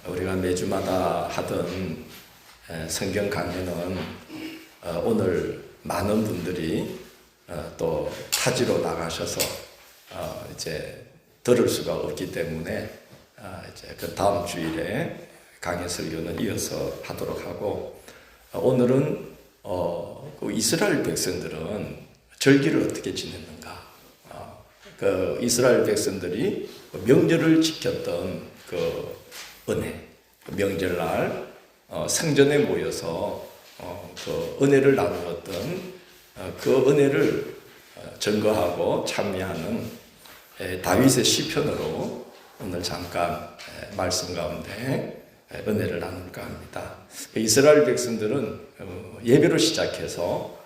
우리가 매주마다 하던 성경 강의는 오늘 많은 분들이 또 타지로 나가셔서 이제 들을 수가 없기 때문에 이제 그 다음 주일에 강의 설교는 이어서 하도록 하고, 오늘은 그 이스라엘 백성들은 절기를 어떻게 지냈는가, 그 이스라엘 백성들이 명절을 지켰던 그 은혜, 명절날 성전에 모여서 그 은혜를 나누었던 그 은혜를 증거하고 참여하는 다윗의 시편으로 오늘 잠깐 말씀 가운데 은혜를 나눌까 합니다. 이스라엘 백성들은 예배로 시작해서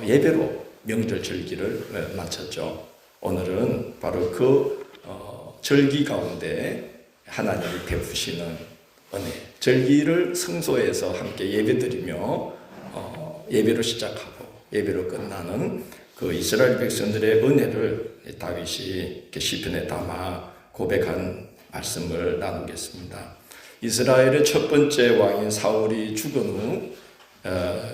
예배로 명절 절기를 마쳤죠. 오늘은 바로 그 절기 가운데 하나님이 베푸시는 은혜, 절기를 성소에서 함께 예배드리며 예배로 시작하고 예배로 끝나는 그 이스라엘 백성들의 은혜를 다윗이 시편에 담아 고백한 말씀을 나누겠습니다. 이스라엘의 첫 번째 왕인 사울이 죽은 후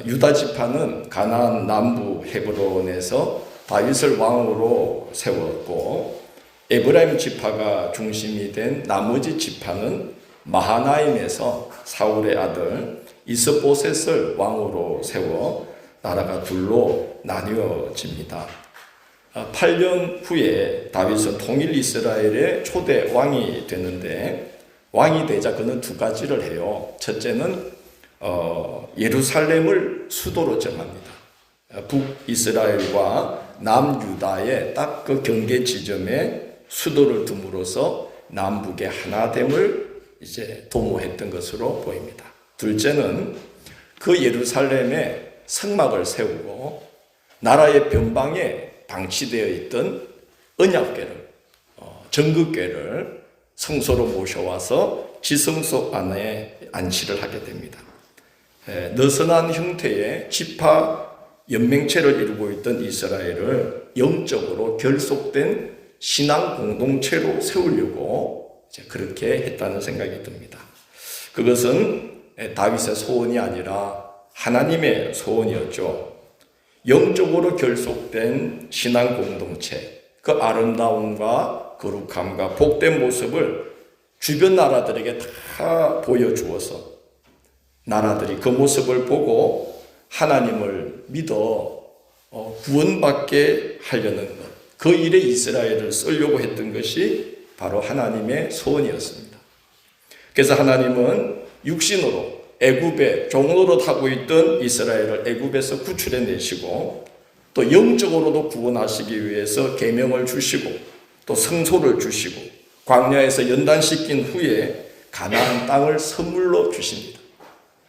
유다 지파는 가나안 남부 헤브론에서 다윗을 왕으로 세웠고, 에브라임 지파가 중심이 된 나머지 지파는 마하나임에서 사울의 아들 이스보셋을 왕으로 세워 나라가 둘로 나뉘어집니다. 8년 후에 다윗은 통일 이스라엘의 초대 왕이 되는데, 왕이 되자 그는 두 가지를 해요. 첫째는 예루살렘을 수도로 정합니다. 북이스라엘과 남유다의 딱 그 경계 지점에 수도를 둠으로써 남북의 하나됨을 이제 도모했던 것으로 보입니다. 둘째는 그 예루살렘에 성막을 세우고 나라의 변방에 방치되어 있던 언약궤를, 정극궤를 성소로 모셔와서 지성소 안에 안치를 하게 됩니다. 느슨한 형태의 지파 연맹체를 이루고 있던 이스라엘을 영적으로 결속된 신앙 공동체로 세우려고 그렇게 했다는 생각이 듭니다. 그것은 다윗의 소원이 아니라 하나님의 소원이었죠. 영적으로 결속된 신앙 공동체, 그 아름다움과 거룩함과 복된 모습을 주변 나라들에게 다 보여주어서 나라들이 그 모습을 보고 하나님을 믿어 구원받게 하려는 것, 그 일에 이스라엘을 쓰려고 했던 것이 바로 하나님의 소원이었습니다. 그래서 하나님은 육신으로 애굽에 종노릇 하고 있던 이스라엘을 애굽에서 구출해 내시고, 또 영적으로도 구원하시기 위해서 계명을 주시고 또 성소를 주시고 광야에서 연단시킨 후에 가나안 땅을 선물로 주십니다.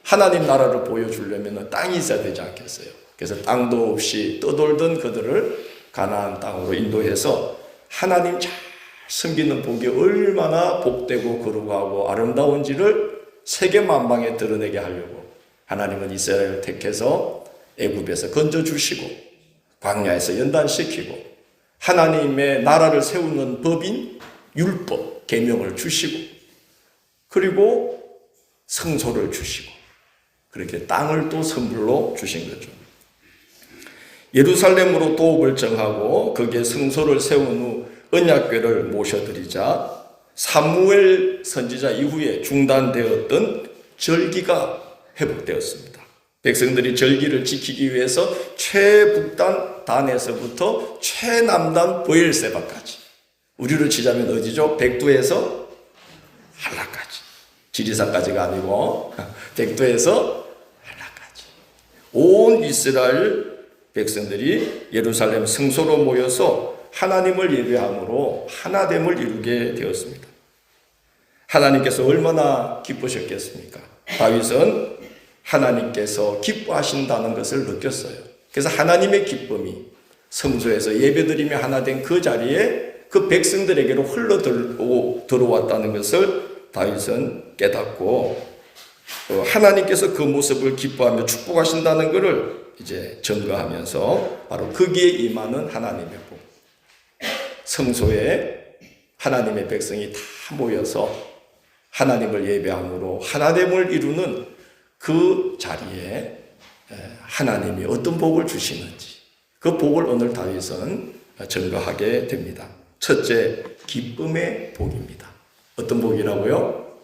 하나님 나라를 보여주려면 땅이 있어야 되지 않겠어요? 그래서 땅도 없이 떠돌던 그들을 가나안 땅으로 인도해서 하나님 잘 섬기는 복이 얼마나 복되고 거룩하고 아름다운지를 세계 만방에 드러내게 하려고 하나님은 이스라엘을 택해서 애굽에서 건져주시고 광야에서 연단시키고 하나님의 나라를 세우는 법인 율법, 계명을 주시고, 그리고 성소를 주시고, 그렇게 땅을 또 선물로 주신 거죠. 예루살렘으로 도읍을 정하고 거기에 성소를 세운 후 언약궤를 모셔드리자 사무엘 선지자 이후에 중단되었던 절기가 회복되었습니다. 백성들이 절기를 지키기 위해서 최북단 단에서부터 최남단 브엘세바까지, 우리로 치자면 어디죠? 백두에서 한라까지, 지리산까지가 아니고 백두에서 한라까지 온 이스라엘 백성들이 예루살렘 성소로 모여서 하나님을 예배함으로 하나됨을 이루게 되었습니다. 하나님께서 얼마나 기쁘셨겠습니까? 다윗은 하나님께서 기뻐하신다는 것을 느꼈어요. 그래서 하나님의 기쁨이 성소에서 예배드리며 하나 된 그 자리에 그 백성들에게로 흘러 들어왔다는 것을 다윗은 깨닫고, 하나님께서 그 모습을 기뻐하며 축복하신다는 것을 이제 증거하면서 바로 거기에 임하는 하나님의 복, 성소에 하나님의 백성이 다 모여서 하나님을 예배함으로 하나됨을 이루는 그 자리에 하나님이 어떤 복을 주시는지 그 복을 오늘 다윗은 증거하게 됩니다. 첫째, 기쁨의 복입니다. 어떤 복이라고요?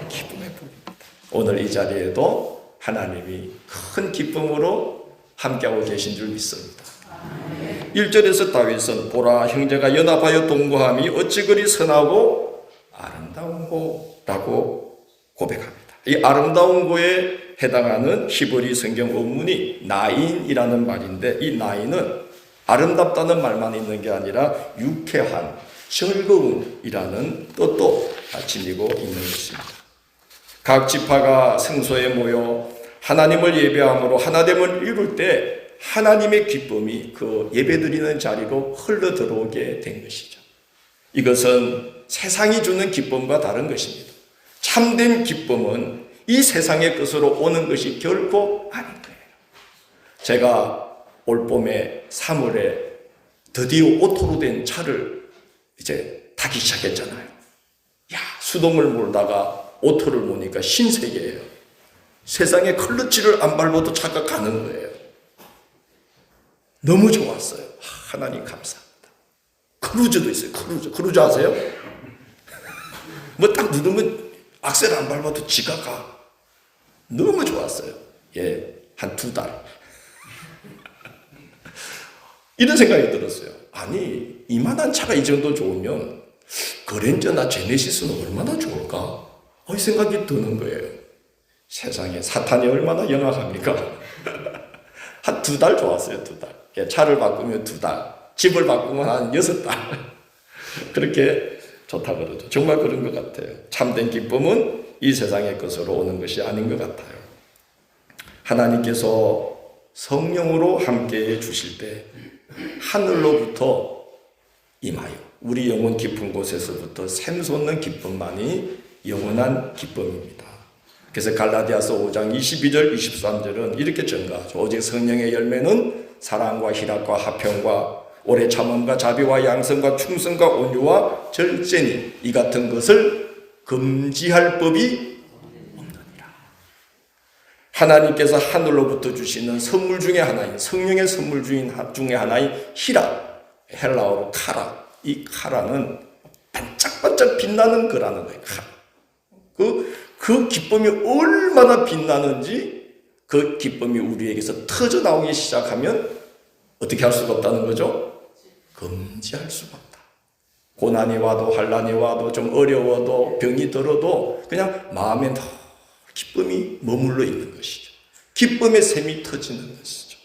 기쁨의 복입니다. 오늘 이 자리에도 하나님이 큰 기쁨으로 함께하고 계신 줄 믿습니다. 1절에서 다윗은 보라 형제가 연합하여 동거함이 어찌 그리 선하고 아름다운고라고 고백합니다. 이 아름다운 고에 해당하는 히브리 성경 원문이 나인이라는 말인데 이 나인은 아름답다는 말만 있는 게 아니라 유쾌한, 즐거움이라는 뜻도 지니고 있는 것입니다. 각 지파가 성소에 모여 하나님을 예배함으로 하나됨을 이룰 때 하나님의 기쁨이 그 예배드리는 자리로 흘러 들어오게 된 것이죠. 이것은 세상이 주는 기쁨과 다른 것입니다. 참된 기쁨은 이 세상의 것으로 오는 것이 결코 아닌 거예요. 제가 올봄에 3월에 드디어 오토로 된 차를 이제 타기 시작했잖아요. 야, 수동을 몰다가 오토를 모니까 신세계예요. 세상에 클러치를 안 밟아도 차가 가는 거예요. 너무 좋았어요. 하나님 감사합니다. 크루즈도 있어요. 크루즈 아세요? 뭐 딱 누르면 악셀 안 밟아도 지가 가. 너무 좋았어요. 예, 한 2달. 이런 생각이 들었어요. 아니, 이만한 차가 이 정도 좋으면 그랜저나 제네시스는 얼마나 좋을까? 이 생각이 드는 거예요. 세상에 사탄이 얼마나 영악합니까? 한 2달 좋았어요. 2달. 예, 차를 바꾸면 2달. 집을 바꾸면 한 6달. 그렇게 좋다 그러죠. 정말 그런 것 같아요. 참된 기쁨은 이 세상의 것으로 오는 것이 아닌 것 같아요. 하나님께서 성령으로 함께해 주실 때 하늘로부터 임하여 우리 영혼 깊은 곳에서부터 샘솟는 기쁨만이 영원한 기쁨입니다. 그래서 갈라디아서 5장 22절 23절은 이렇게 증가하죠. 오직 성령의 열매는 사랑과 희락과 화평과 오래 참음과 자비와 양성과 충성과 온유와 절제니 이 같은 것을 금지할 법이 없느니라. 하나님께서 하늘로부터 주시는 선물 중에 하나인 성령의 선물 중에 하나인 희락, 헬라어로 카라. 이 카라는 반짝반짝 빛나는 거라는 거예요. 카라. 그 기쁨이 얼마나 빛나는지 그 기쁨이 우리에게서 터져 나오기 시작하면 어떻게 할 수가 없다는 거죠? 금지할 수가 없다. 고난이 와도 환난이 와도 좀 어려워도 병이 들어도 그냥 마음에 더 기쁨이 머물러 있는 것이죠. 기쁨의 샘이 터지는 것이죠.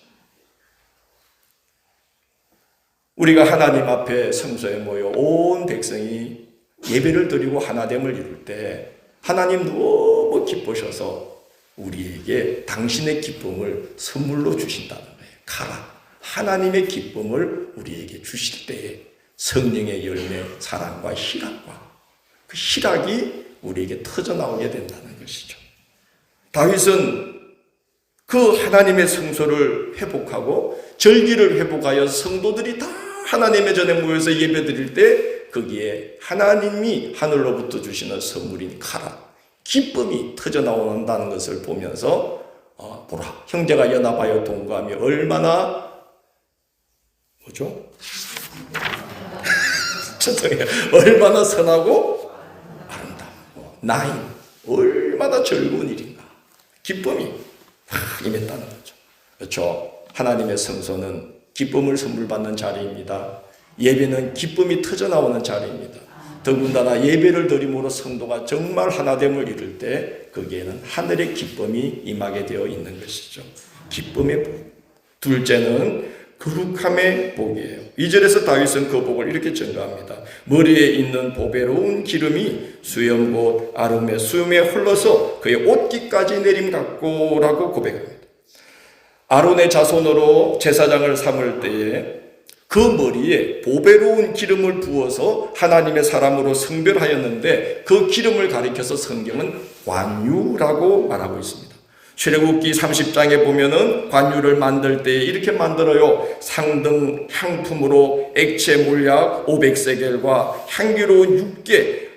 우리가 하나님 앞에 성소에 모여 온 백성이 예배를 드리고 하나됨을 이룰 때 하나님 너무 기쁘셔서 우리에게 당신의 기쁨을 선물로 주신다는 거예요. 가라. 하나님의 기쁨을 우리에게 주실 때에 성령의 열매, 사랑과 희락과 그 희락이 우리에게 터져 나오게 된다는 것이죠. 다윗은 그 하나님의 성소를 회복하고 절기를 회복하여 성도들이 다 하나님의 전에 모여서 예배 드릴 때 거기에 하나님이 하늘로부터 주시는 선물인 카라, 기쁨이 터져 나온다는 것을 보면서 보라, 형제가 연합하여 동거하며 얼마나 뭐죠? 죄송해요. 얼마나 선하고 아름다워. 나인, 얼마나 즐거운 일인가. 기쁨이 임했다는 거죠. 그렇죠. 하나님의 성소는 기쁨을 선물 받는 자리입니다. 예배는 기쁨이 터져 나오는 자리입니다. 더군다나 예배를 드림으로 성도가 정말 하나됨을 이룰 때 거기에는 하늘의 기쁨이 임하게 되어 있는 것이죠. 기쁨의 복. 둘째는 거룩함의 복이에요. 2절에서 다윗은 그 복을 이렇게 증가합니다. 머리에 있는 보배로운 기름이 수염 곧 아름의 수염에 흘러서 그의 옷깃까지 내림 같고라고 고백합니다. 아론의 자손으로 제사장을 삼을 때에 그 머리에 보배로운 기름을 부어서 하나님의 사람으로 성별하였는데 그 기름을 가리켜서 성경은 관유라고 말하고 있습니다. 출애굽기 30장에 보면은 관유를 만들 때 이렇게 만들어요. 상등 향품으로 액체 물약 500세겔과 향기로운 육개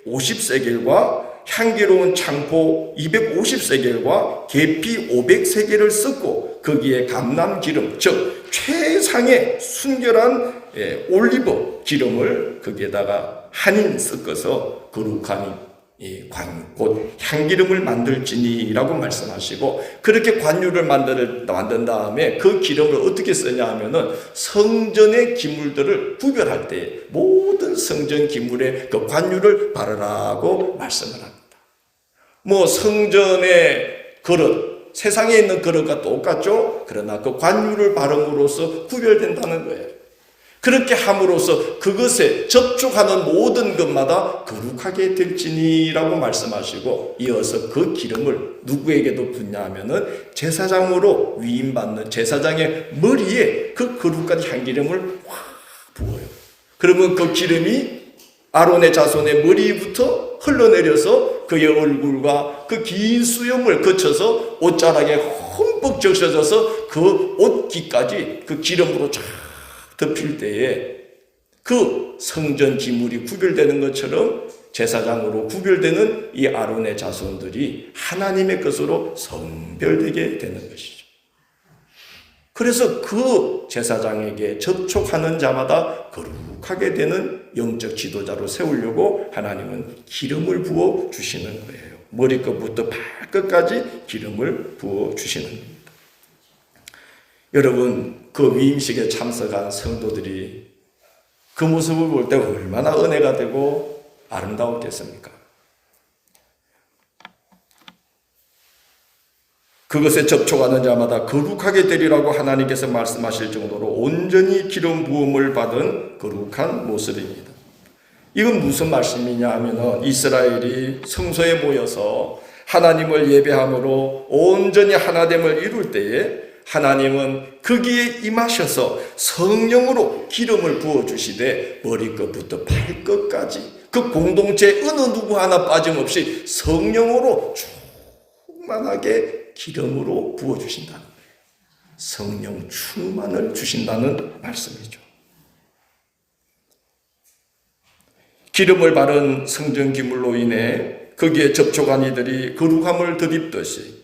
250세겔과 향기로운 창포 250세겔과 계피 500세겔을 썼고 거기에 감람기름 즉 최상의 순결한 올리브 기름을 거기에다가 한인 섞어서 거룩한 관유 곧 향기름을 만들지니라고 말씀하시고 그렇게 관유를 만든 다음에 그 기름을 어떻게 쓰냐 하면은 성전의 기물들을 구별할 때 모든 성전 기물에 그 관유를 바르라고 말씀을 합니다. 뭐 성전의 그릇 세상에 있는 그릇과 똑같죠. 그러나 그 관유를 바름으로써 구별된다는 거예요. 그렇게 함으로써 그것에 접촉하는 모든 것마다 거룩하게 될지니라고 말씀하시고 이어서 그 기름을 누구에게도 붓냐 하면은 제사장으로 위임받는 제사장의 머리에 그 거룩한 향기름을 확 부어요. 그러면 그 기름이 아론의 자손의 머리부터 흘러내려서 그의 얼굴과 그 긴 수염을 거쳐서 옷자락에 흠뻑 적셔져서 그 옷깃까지 그 기름으로 쫙 덮일 때에 그 성전 기물이 구별되는 것처럼 제사장으로 구별되는 이 아론의 자손들이 하나님의 것으로 성별되게 되는 것이죠. 그래서 그 제사장에게 접촉하는 자마다 거룩하게 되는 영적 지도자로 세우려고 하나님은 기름을 부어 주시는 거예요. 머리끝부터 발끝까지 기름을 부어 주시는 겁니다. 여러분, 그 위임식에 참석한 성도들이 그 모습을 볼 때 얼마나 은혜가 되고 아름다웠겠습니까? 그것에 접촉하는 자마다 거룩하게 되리라고 하나님께서 말씀하실 정도로 온전히 기름 부음을 받은 거룩한 모습입니다. 이건 무슨 말씀이냐 하면은 이스라엘이 성소에 모여서 하나님을 예배함으로 온전히 하나됨을 이룰 때에 하나님은 거기에 임하셔서 성령으로 기름을 부어주시되 머리끝부터 발끝까지 그 공동체 어느 누구 하나 빠짐없이 성령으로 충만하게 기름으로 부어주신다는 거예요. 성령 충만을 주신다는 말씀이죠. 기름을 바른 성전기물로 인해 거기에 접촉한 이들이 거룩함을 덧입듯이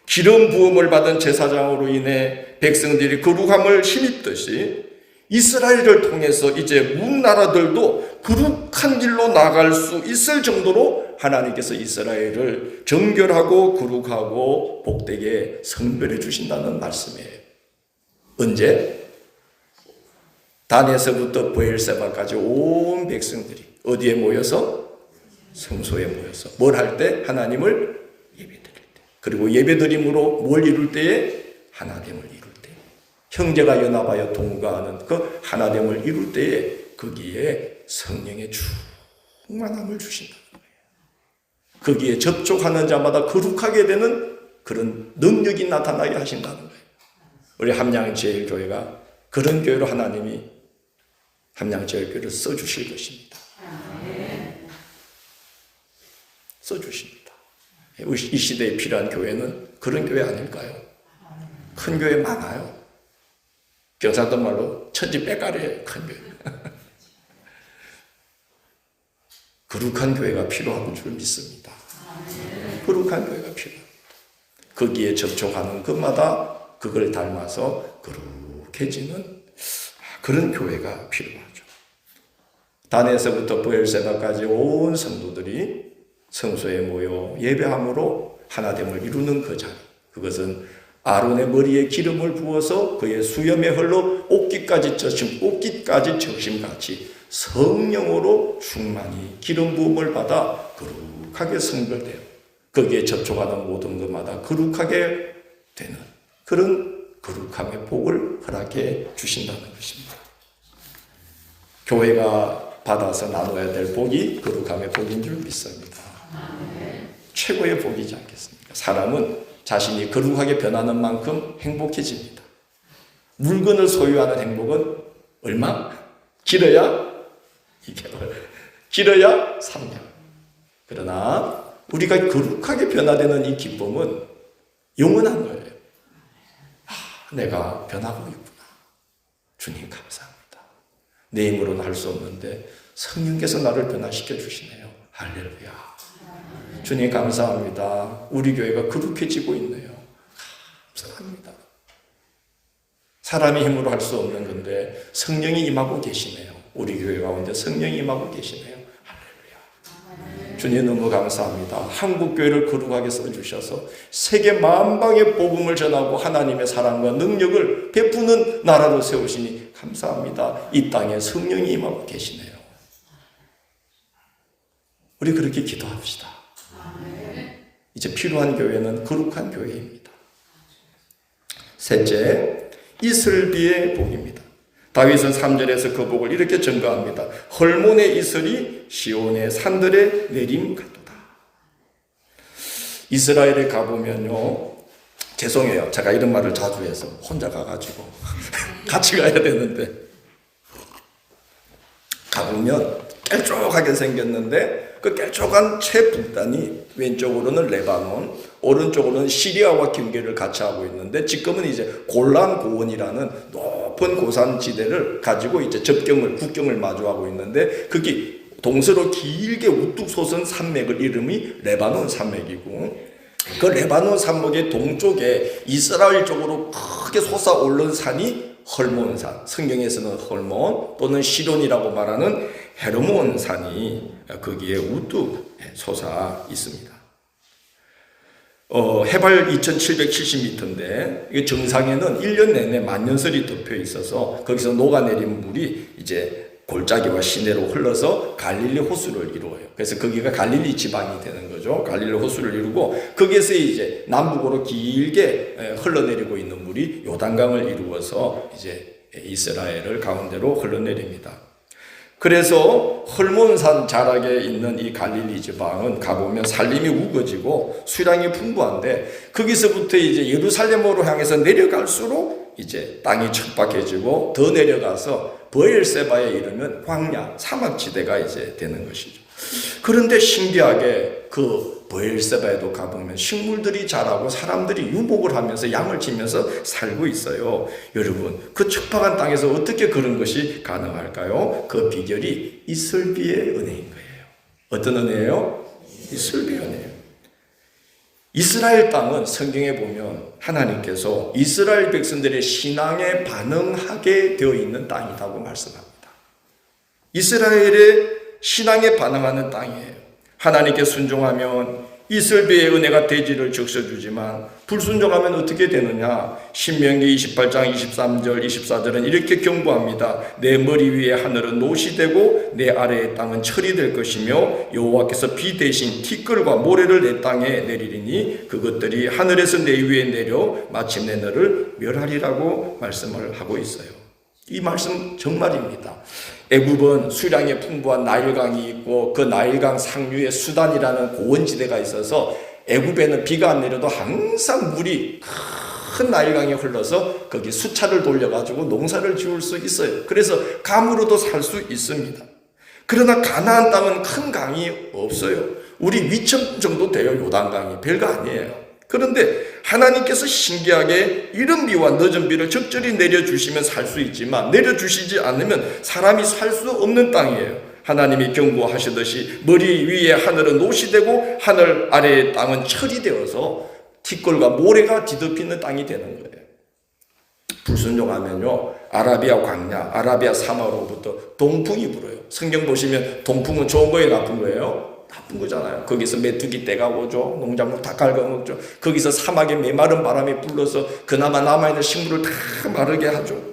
기름 부음을 받은 제사장으로 인해 백성들이 거룩함을 힘입듯이 이스라엘을 통해서 이제 문나라들도 거룩한 길로 나갈 수 있을 정도로 하나님께서 이스라엘을 정결하고 거룩하고 복되게 성별해 주신다는 말씀이에요. 언제? 단에서부터 브엘세바까지 온 백성들이 어디에 모여서? 성소에 모여서 뭘 할 때? 하나님을 예배드릴 때. 그리고 예배드림으로 뭘 이룰 때에? 하나됨을 이룰 때. 형제가 연합하여 동거하는 그 하나됨을 이룰 때에 거기에 성령의 충만함을 주신다는 거예요. 거기에 접촉하는 자마다 거룩하게 되는 그런 능력이 나타나게 하신다는 거예요. 우리 함양제일교회가 그런 교회로 하나님이 함양제일교회를 써주실 것입니다. 써주십니다. 이 시대에 필요한 교회는 그런 교회 아닐까요? 큰 교회 많아요. 경상도 말로 천지 빼가리예요. 큰 교회. 거룩한 교회가 필요한 줄 믿습니다. 거룩한 교회가 필요합니다. 거기에 접촉하는 것마다 그걸 닮아서 거룩해지는 그런 교회가 필요하죠. 단에서부터 브엘세바까지 온 성도들이 성소에 모여 예배함으로 하나됨을 이루는 그 자리, 그것은 아론의 머리에 기름을 부어서 그의 수염에 흘러 옷깃까지 적심같이 성령으로 충만히 기름 부음을 받아 거룩하게 성별되어 거기에 접촉하는 모든 것마다 거룩하게 되는 그런 거룩함의 복을 허락해 주신다는 것입니다. 교회가 받아서 나눠야 될 복이 거룩함의 복인 줄 믿습니다. 최고의 복이지 않겠습니까? 사람은 자신이 거룩하게 변하는 만큼 행복해집니다. 물건을 소유하는 행복은 얼마? 길어야 2개월, 길어야 3년. 그러나 우리가 거룩하게 변화되는 이 기쁨은 영원한 거예요. 내가 변하고 있구나. 주님 감사합니다. 내 힘으로는 할 수 없는데 성령께서 나를 변화시켜 주시네요. 할렐루야. 주님 감사합니다. 우리 교회가 거룩해지고 있네요. 감사합니다. 사람의 힘으로 할 수 없는 건데 성령이 임하고 계시네요. 우리 교회 가운데 성령이 임하고 계시네요. 할렐루야. 주님 너무 감사합니다. 한국 교회를 거룩하게 써주셔서 세계 만방의 복음을 전하고 하나님의 사랑과 능력을 베푸는 나라로 세우시니 감사합니다. 이 땅에 성령이 임하고 계시네요. 우리 그렇게 기도합시다. 이제 필요한 교회는 거룩한 교회입니다. 셋째, 이슬비의 복입니다. 다윗은 3절에서 그 복을 이렇게 증거합니다. 헐몬의 이슬이 시온의 산들에 내림 같도다. 이스라엘에 가보면요, 죄송해요, 제가 이런 말을 자주 해서 혼자 가가지고 같이 가야 되는데, 가보면 깰쭉하게 생겼는데 그 깰쭉한 최북단이 왼쪽으로는 레바논, 오른쪽으로는 시리아와 경계를 같이 하고 있는데, 지금은 이제 골란 고원이라는 높은 고산지대를 가지고 이제 국경을 마주하고 있는데, 그게 동서로 길게 우뚝 솟은 산맥을 이름이 레바논 산맥이고, 그 레바논 산맥의 동쪽에 이스라엘 쪽으로 크게 솟아오른 산이 헐몬산, 성경에서는 헐몬 또는 시돈이라고 말하는 헤르몬 산이 거기에 우뚝 솟아 있습니다. 해발 2770m인데 이게 정상에는 1년 내내 만년설이 덮여 있어서 거기서 녹아내린 물이 이제 골짜기와 시내로 흘러서 갈릴리 호수를 이루어요. 그래서 거기가 갈릴리 지방이 되는 거죠. 갈릴리 호수를 이루고 거기에서 이제 남북으로 길게 흘러내리고 있는 물이 요단강을 이루어서 이제 이스라엘을 가운데로 흘러내립니다. 그래서 헐몬산 자락에 있는 이 갈릴리 지방은 가보면 산림이 우거지고 수량이 풍부한데, 거기서부터 이제 예루살렘으로 향해서 내려갈수록 이제 땅이 척박해지고 더 내려가서 브엘세바에 이르면 광야, 사막지대가 이제 되는 것이죠. 그런데 신기하게 그 브엘세바에도 가보면 식물들이 자라고 사람들이 유목을 하면서 양을 치면서 살고 있어요. 여러분, 그 척박한 땅에서 어떻게 그런 것이 가능할까요? 그 비결이 이슬비의 은혜인 거예요. 어떤 은혜예요? 이슬비의 은혜예요. 이스라엘 땅은 성경에 보면 하나님께서 이스라엘 백성들의 신앙에 반응하게 되어 있는 땅이라고 말씀합니다. 이스라엘의 신앙에 반응하는 땅이에요. 하나님께 순종하면 이슬비의 은혜가 대지를 적셔주지만 불순종하면 어떻게 되느냐? 신명기 28장 23절 24절은 이렇게 경고합니다. 내 머리 위에 하늘은 노시 되고 내 아래의 땅은 철이 될 것이며 여호와께서 비 대신 티끌과 모래를 내 땅에 내리리니 그것들이 하늘에서 내 위에 내려 마침내 너를 멸하리라고 말씀을 하고 있어요. 이 말씀 정말입니다. 애굽은 수량이 풍부한 나일강이 있고 그 나일강 상류에 수단이라는 고원지대가 있어서 애굽에는 비가 안 내려도 항상 물이 큰 나일강이 흘러서 거기 수차를 돌려가지고 농사를 지을 수 있어요. 그래서 감으로도 살 수 있습니다. 그러나 가나안 땅은 큰 강이 없어요. 우리 위천 정도 돼요. 요단강이 별거 아니에요. 그런데 하나님께서 신기하게 이른 비와 늦은 비를 적절히 내려주시면 살 수 있지만 내려주시지 않으면 사람이 살 수 없는 땅이에요. 하나님이 경고하시듯이 머리 위에 하늘은 노시 되고 하늘 아래의 땅은 철이 되어서 티끌과 모래가 뒤덮이는 땅이 되는 거예요. 불순종하면요, 아라비아 광야, 아라비아 사막으로부터 동풍이 불어요. 성경 보시면 동풍은 좋은 거예요, 나쁜 거예요? 나쁜 거잖아요. 거기서 메뚜기 떼가 오죠. 농작물 다 갉아먹죠. 거기서 사막에 메마른 바람이 불러서 그나마 남아있는 식물을 다 마르게 하죠.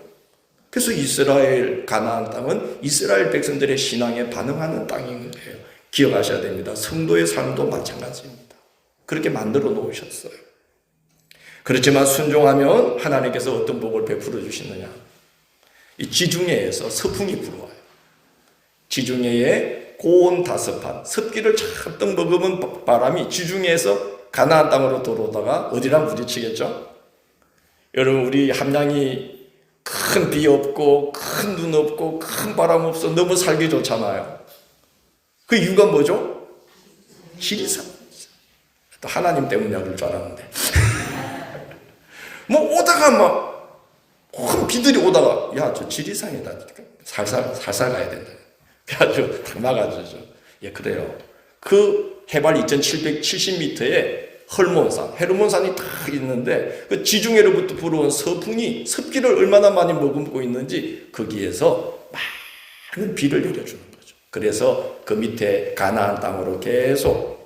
그래서 이스라엘 가나안 땅은 이스라엘 백성들의 신앙에 반응하는 땅인 거예요. 기억하셔야 됩니다. 성도의 삶도 마찬가지입니다. 그렇게 만들어 놓으셨어요. 그렇지만 순종하면 하나님께서 어떤 복을 베풀어 주시느냐? 이 지중해에서 서풍이 불어와요. 지중해에 고온 다습한 습기를 잔뜩 머금은 바람이 지중해에서 가나안 땅으로 들어오다가 어디랑 부딪히겠죠? 여러분, 우리 함양이 큰 비 없고 큰 눈 없고 큰 바람 없어 너무 살기 좋잖아요. 그 이유가 뭐죠? 지리산. 또 하나님 때문이야 그럴 줄 알았는데 뭐 오다가 막 큰 비들이 오다가 야, 저 지리산이다. 살살 가야 된다. 그래가지고 탁 막아주죠. 예, 그래요. 그 해발 2770m의 헐몬산, 헤르몬산이 다 있는데 그 지중해로부터 불어온 서풍이 습기를 얼마나 많이 머금고 있는지 거기에서 많은 비를 내려주는 거죠. 그래서 그 밑에 가나안 땅으로 계속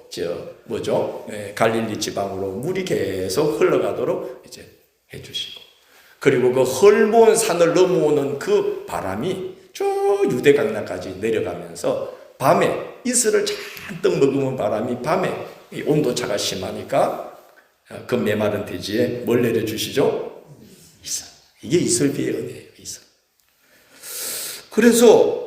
갈릴리 지방으로 물이 계속 흘러가도록 이제 해주시고, 그리고 그 헐몬산을 넘어오는 그 바람이 저 유대강나까지 내려가면서 밤에 이슬을 잔뜩 머금은 바람이 밤에 이 온도차가 심하니까 그 메마른 대지에 뭘 내려주시죠? 이슬. 이게 이슬비의 은혜예요. 이슬. 그래서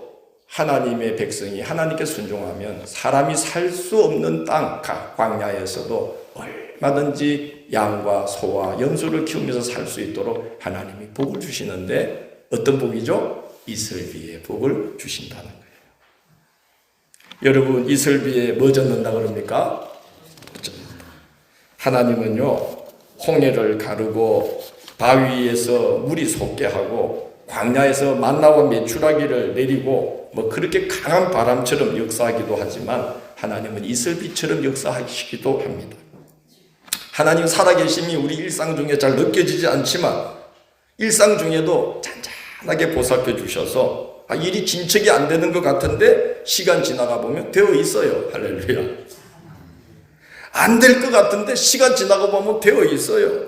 하나님의 백성이 하나님께 순종하면 사람이 살 수 없는 땅 광야에서도 얼마든지 양과 소와 염소를 키우면서 살 수 있도록 하나님이 복을 주시는데, 어떤 복이죠? 이슬비의 복을 주신다는 거예요. 여러분, 이슬비에 뭐 젖는다 그럽니까? 하나님은요, 홍해를 가르고 바위에서 물이 솟게 하고 광야에서 만나와 메추라기를 내리고 뭐 그렇게 강한 바람처럼 역사하기도 하지만 하나님은 이슬비처럼 역사하시기도 합니다. 하나님 살아계심이 우리 일상 중에 잘 느껴지지 않지만 일상 중에도 잔잔하게 보살펴 주셔서 일이 진척이 안 되는 것 같은데 시간 지나가 보면 되어 있어요. 할렐루야. 안 될 것 같은데 시간 지나가 보면 되어 있어요.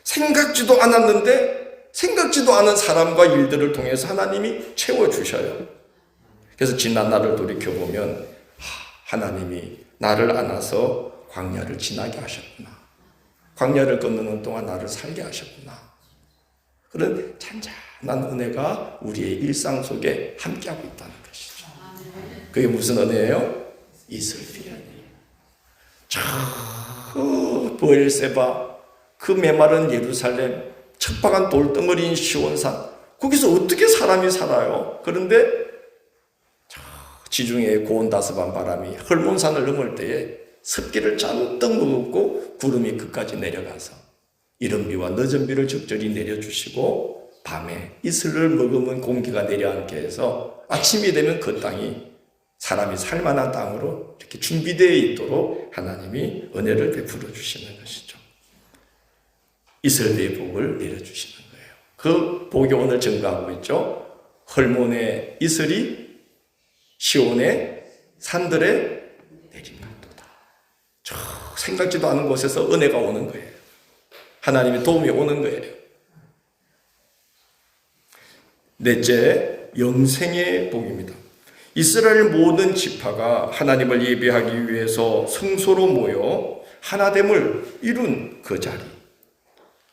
생각지도 않았는데 생각지도 않은 사람과 일들을 통해서 하나님이 채워주셔요. 그래서 지난 날을 돌이켜보면 하나님이 나를 안아서 광야를 지나게 하셨구나. 광야를 건너는 동안 나를 살게 하셨구나. 그런 잔잔한 은혜가 우리의 일상 속에 함께하고 있다는 것이죠. 그게 무슨 은혜예요? 이슬비 은혜예요. 저 브엘세바, 그 메마른 예루살렘, 척박한 돌덩어리인 시온산, 거기서 어떻게 사람이 살아요? 그런데 지중해 고온다습한 바람이 헐몬산을 넘을 때에 습기를 잔뜩 머금고 구름이 끝까지 내려가서 이른 비와 늦은 비를 적절히 내려주시고 밤에 이슬을 머금은 공기가 내려앉게 해서 아침이 되면 그 땅이 사람이 살만한 땅으로 이렇게 준비되어 있도록 하나님이 은혜를 베풀어 주시는 것이죠. 이슬비의 복을 내려주시는 거예요. 그 복이 오늘 증가하고 있죠. 헐몬의 이슬이 시온의 산들에 내림난도다. 저 생각지도 않은 곳에서 은혜가 오는 거예요. 하나님의 도움이 오는 거예요. 넷째, 영생의 복입니다. 이스라엘 모든 지파가 하나님을 예배하기 위해서 성소로 모여 하나됨을 이룬 그 자리,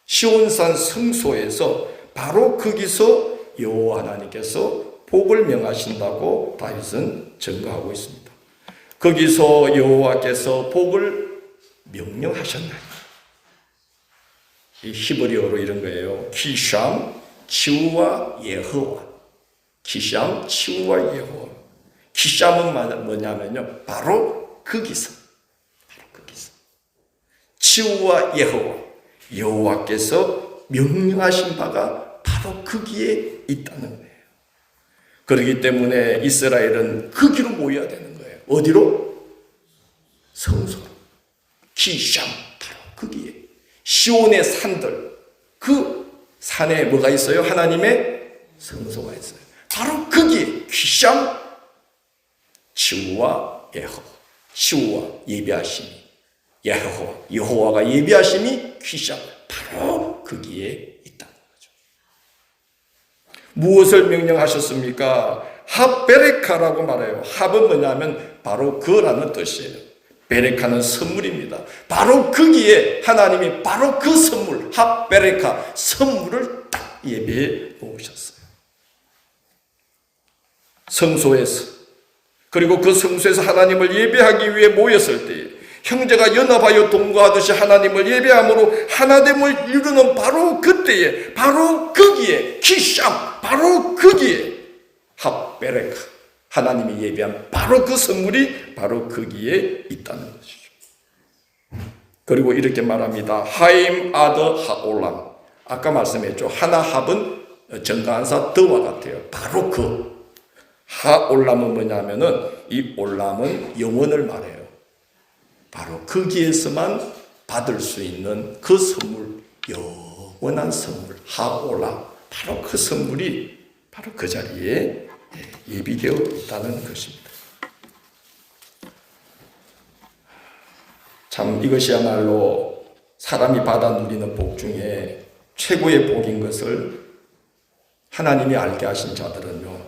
시온산 성소에서 바로 거기서 여호와 하나님께서 복을 명하신다고 다윗은 증거하고 있습니다. 거기서 여호와께서 복을 명령하셨나니, 이 히브리어로 이런 거예요. 키샴 치우와 예호와. 키샴 치우와 예호와. 키샴은 뭐냐면요, 바로 거기서, 치우와 예호와, 여호와께서 명령하신 바가 바로 거기에 있다는 거예요. 그렇기 때문에 이스라엘은 거기로 모여야 되는 거예요. 어디로? 성소로. 키샴, 바로 거기에. 시온의 산들, 그 산에 뭐가 있어요? 하나님의 성소가 있어요. 바로 거기에 키샴, 치우와 예호와, 치우와 예배하심이, 여호와가 예배하심이 키샴, 바로 거기에 있다는 거죠. 무엇을 명령하셨습니까? 합베레카라고 말해요. 합은 뭐냐면 바로 그라는 뜻이에요. 베레카는 선물입니다. 바로 거기에 하나님이 바로 그 선물, 합베레카, 선물을 딱 예배해 놓으셨어요. 성소에서, 그리고 그 성소에서 하나님을 예배하기 위해 모였을 때에 형제가 연합하여 동거하듯이 하나님을 예배함으로 하나됨을 이루는 바로 그때에, 바로 거기에, 키샴, 바로 거기에 합베레카, 하나님이 예배한 바로 그 선물이 바로 거기에 있다는 것이죠. 그리고 이렇게 말합니다. 하임 아더 하올람. 아까 말씀했죠. 하나 합은 정가한사 더와 같아요. 바로 그 하올람은 뭐냐면은 이 올람은 영원을 말해요. 바로 거기에서만 받을 수 있는 그 선물, 영원한 선물, 하올람. 바로 그 선물이 바로 그 자리에 예비되어 있다는 것입니다. 참 이것이야말로 사람이 받아 누리는 복 중에 최고의 복인 것을 하나님이 알게 하신 자들은요,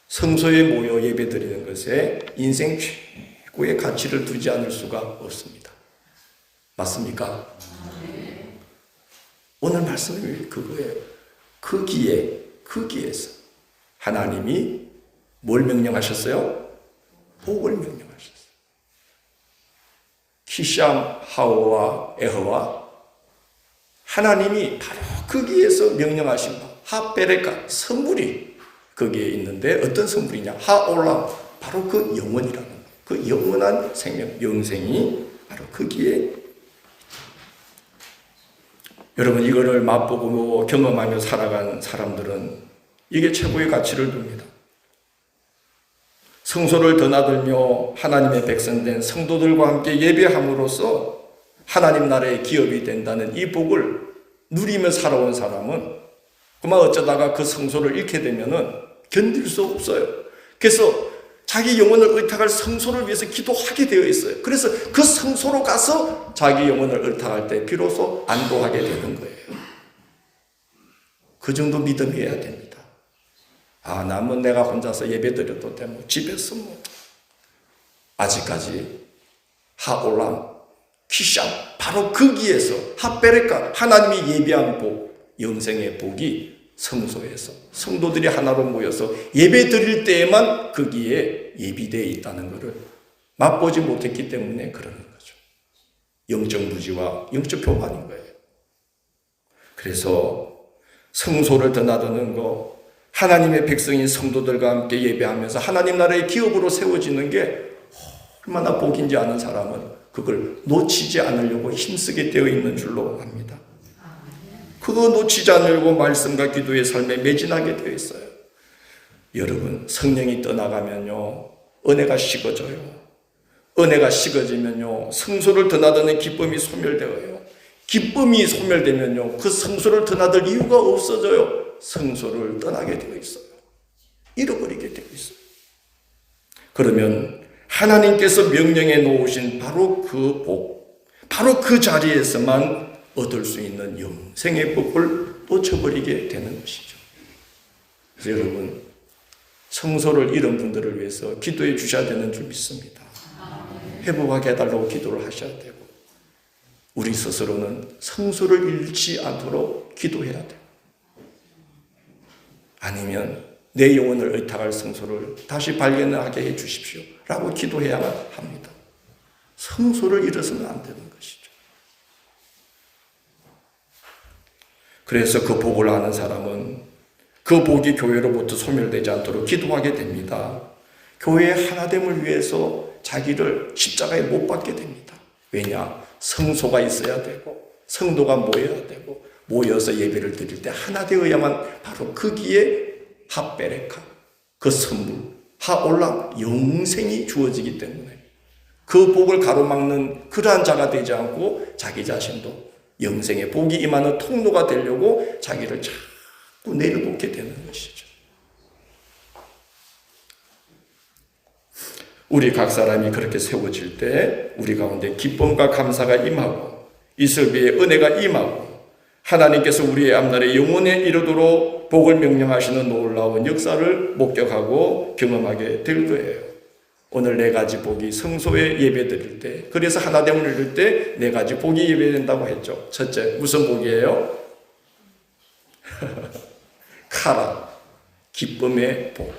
성소에 모여 예배드리는 것에 인생 최고의 가치를 두지 않을 수가 없습니다. 맞습니까? 오늘 말씀이 그거예요. 거기에서 하나님이 뭘 명령하셨어요? 복을 명령하셨어요. 키샴, 하오와 에허와 하나님이 바로 거기에서 명령하신 바 하베레카 선물이 거기에 있는데 어떤 선물이냐? 하올람, 바로 그 영원이라는 그 영원한 생명, 영생이 바로 거기에. 여러분 이거를 맛보고 경험하며 살아간 사람들은 이게 최고의 가치를 둡니다. 성소를 드나들며 하나님의 백성된 성도들과 함께 예배함으로써 하나님 나라의 기업이 된다는 이 복을 누리며 살아온 사람은 그만 어쩌다가 그 성소를 잃게 되면은 견딜 수 없어요. 그래서 자기 영혼을 의탁할 성소를 위해서 기도하게 되어 있어요. 그래서 그 성소로 가서 자기 영혼을 의탁할 때 비로소 안도하게 되는 거예요. 그 정도 믿음이어야 됩니다. 아, 남은 내가 혼자서 예배 드려도 돼. 뭐 집에서 뭐. 아직까지 하올람, 키샴, 바로 거기에서 하베레카, 하나님이 예비한 복, 영생의 복이 성소에서 성도들이 하나로 모여서 예배 드릴 때에만 거기에 예비되어 있다는 것을 맛보지 못했기 때문에 그러는 거죠. 영적 무지와 영적 교만인 거예요. 그래서 성소를 드나드는 거, 하나님의 백성인 성도들과 함께 예배하면서 하나님 나라의 기업으로 세워지는 게 얼마나 복인지 아는 사람은 그걸 놓치지 않으려고 힘쓰게 되어 있는 줄로 압니다. 그거 놓치지 않으려고 말씀과 기도의 삶에 매진하게 되어 있어요. 여러분, 성령이 떠나가면요, 은혜가 식어져요. 은혜가 식어지면요, 성소를 드나드는 기쁨이 소멸되어요. 기쁨이 소멸되면요, 그 성소를 드나들 이유가 없어져요. 성소를 떠나게 되어 있어요. 잃어버리게 되어 있어요. 그러면 하나님께서 명령해 놓으신 바로 그 복, 바로 그 자리에서만 얻을 수 있는 영생의 복을 놓쳐버리게 되는 것이죠. 그래서 여러분, 성소를 잃은 분들을 위해서 기도해 주셔야 되는 줄 믿습니다. 회복하게 해달라고 기도를 하셔야 되고, 우리 스스로는 성소를 잃지 않도록 기도해야 돼요. 아니면 내 영혼을 의탁할 성소를 다시 발견하게 해 주십시오 라고 기도해야만 합니다. 성소를 잃어서는 안 되는 것이죠. 그래서 그 복을 아는 사람은 그 복이 교회로부터 소멸되지 않도록 기도하게 됩니다. 교회의 하나됨을 위해서 자기를 십자가에 못 박게 됩니다. 왜냐? 성소가 있어야 되고 성도가 모여야 되고 모여서 예배를 드릴 때 하나 되어야만 바로 거기에 하베레카, 그 선물, 하올람, 영생이 주어지기 때문에 그 복을 가로막는 그러한 자가 되지 않고 자기 자신도 영생의 복이 임하는 통로가 되려고 자기를 자꾸 내려놓게 되는 것이죠. 우리 각 사람이 그렇게 세워질 때 우리 가운데 기쁨과 감사가 임하고 이슬비의 은혜가 임하고 하나님께서 우리의 앞날에 영원에 이르도록 복을 명령하시는 놀라운 역사를 목격하고 경험하게 될 거예요. 오늘 네 가지 복이 성소에 예배 드릴 때, 그래서 하나됨을 이룰 때 네 가지 복이 예배된다고 했죠. 첫째, 무슨 복이에요? 카라, 기쁨의 복.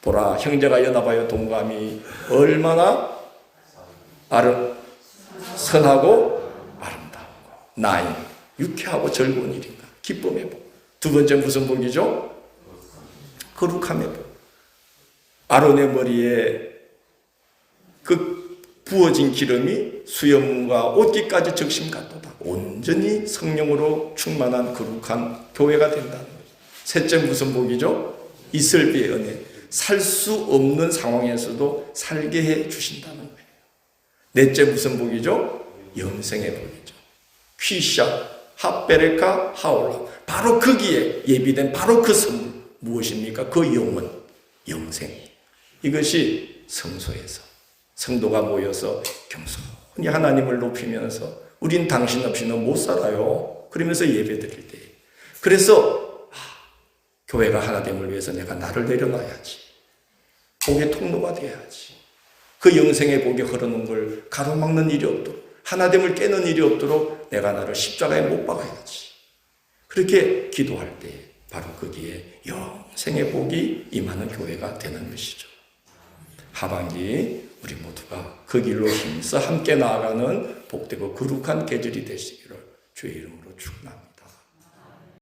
보라, 형제가 연합하여 동감이 얼마나 선하고 아름다우고 나인, 유쾌하고 즐거운 일인가. 기쁨의 복. 두 번째 무슨 복이죠? 거룩함의 복. 아론의 머리에 그 부어진 기름이 수염과 옷깃까지 적심 같도다. 온전히 성령으로 충만한 거룩한 교회가 된다는 거죠. 셋째 무슨 복이죠? 이슬비의 은혜. 살 수 없는 상황에서도 살게 해 주신다는 거예요. 넷째 무슨 복이죠? 영생의 복이죠. 퀴샤, 하베레카, 하올라. 바로 거기에 예비된 바로 그 선물. 무엇입니까? 그 영원, 영생. 이것이 성소에서 성도가 모여서 겸손히 하나님을 높이면서 우린 당신 없이는 못 살아요. 그러면서 예배 드릴 때. 그래서 교회가 하나됨을 위해서 내가 나를 내려놔야지. 복의 통로가 돼야지. 그 영생의 복이 흐르는 걸 가로막는 일이 없도록, 하나됨을 깨는 일이 없도록 내가 나를 십자가에 못 박아야지. 그렇게 기도할 때 바로 거기에 영생의 복이 임하는 교회가 되는 것이죠. 하반기 우리 모두가 그 길로 힘써 함께 나아가는 복되고 거룩한 계절이 되시기를 주의 이름으로 축원합니다.